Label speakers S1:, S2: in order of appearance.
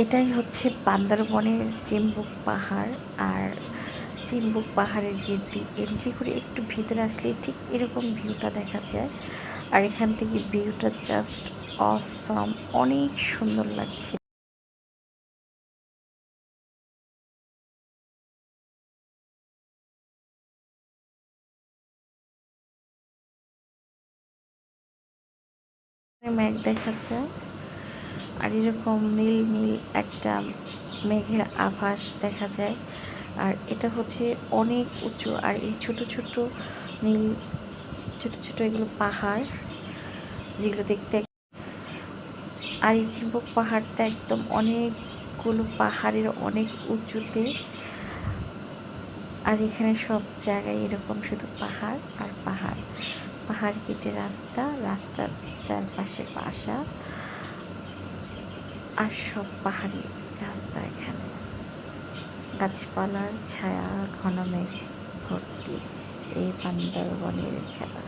S1: এটাই হচ্ছে বান্দরবনের চিম্বুক পাহাড়। আর চিম্বুক পাহাড়ের গেট দিয়ে এন্ট্রি করে একটু ভিতরে আসলেই ঠিক এরকম ভিউটা দেখা যায়। আর এখান থেকে ভিউটা জাস্ট অসাম, অনেক সুন্দর লাগছে। মেঘ দেখা যায়, আর এরকম নীল নীল একটা মেঘের আভাস দেখা যায়। আর এটা হচ্ছে অনেক উঁচু, আর এই ছোট ছোট নীল ছোট ছোট এগুলো পাহাড়, যেগুলো দেখতে। আর এই চিম্বুক পাহাড়টা একদম অনেকগুলো পাহাড়ের অনেক উঁচুতে। আর এখানে সব জায়গায় এরকম শুধু পাহাড় আর পাহাড়, পাহাড় কেটে রাস্তা, রাস্তার চারপাশে বাসা, আর সব পাহাড়ি রাস্তা। এখানে গাছপালার ছায়া, ঘন মেঘ ভর্তি এই বান্দরবনের খেলা।